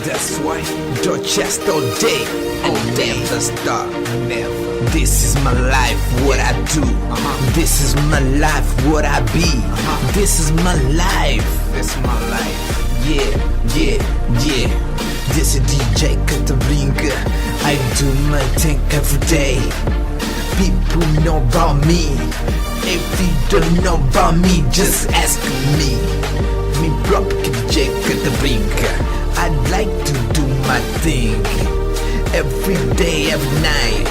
That's why Dorchester all day, all day. Never stop, never. This is my life, what I do. This is my life, what I be. This is my life. This is my life. Yeah, yeah, yeah. This is DJ Catabrinca. I do my thing every day. People know about me. If you don't know about me, just ask me. Me próprio DJ Catabrinca. I'd like to do my thing every day, every night.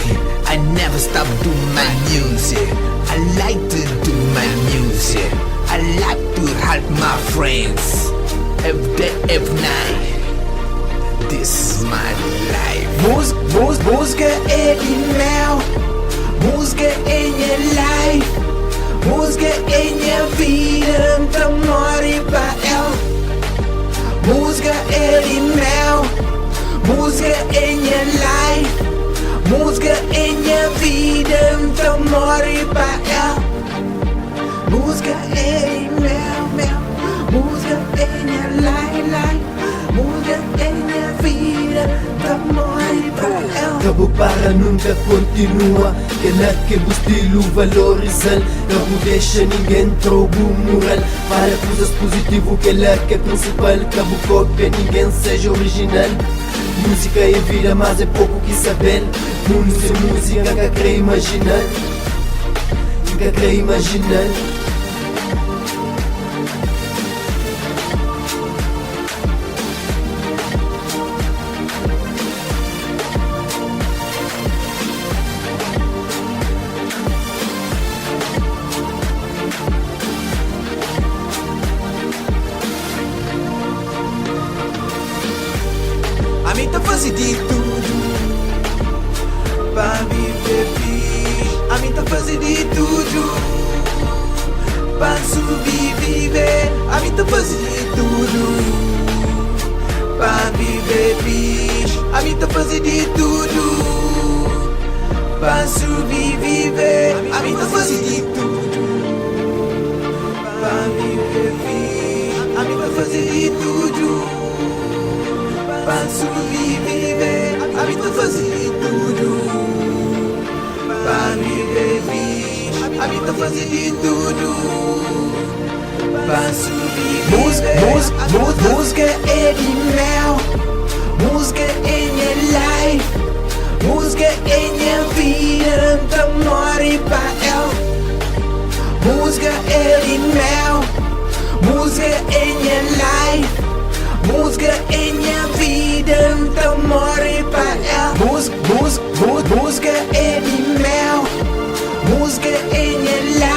I never stop doing my music. I like to do my music. I like to help my friends every day, every night. This is my life. Música é mel. Música é minha life. Música é minha vida. Então more pra ela. Música é mel. Música é minha life. Música é minha vida. Então more pra ela. Música é mel. Música é minha life. Música é minha vida. Então more pra ela. Cabo para nunca continua. Que o estilo valorizan. Cabo deixa ninguém troubo moral. Para coisas positivo que é principal. Cabo cópia, ninguém seja original. Música é vida, mas é pouco que saber. Mundo sem música, que quer imaginar. Que quer imaginar. A mim tá fazendo de tudo pra viver feliz. A mim tá fazendo de tudo pra sobreviver. A mim tá fazendo de tudo pra viver feliz. A mim tá fazendo de tudo pra sobreviver. A mim tá fazendo de tudo pra viver feliz. A mim tá fazendo de tudo pra sobreviver. A mim tá fazendo tudo pra viver feliz. A mim tá fazendo tudo pra sobreviver. Música é de mel. Música é minha life. Música é minha vida. Então more pra ela. Música é de mel. Música é minha life. Música é minha vida, então more pra ela. Música é de mel. Música é minha life.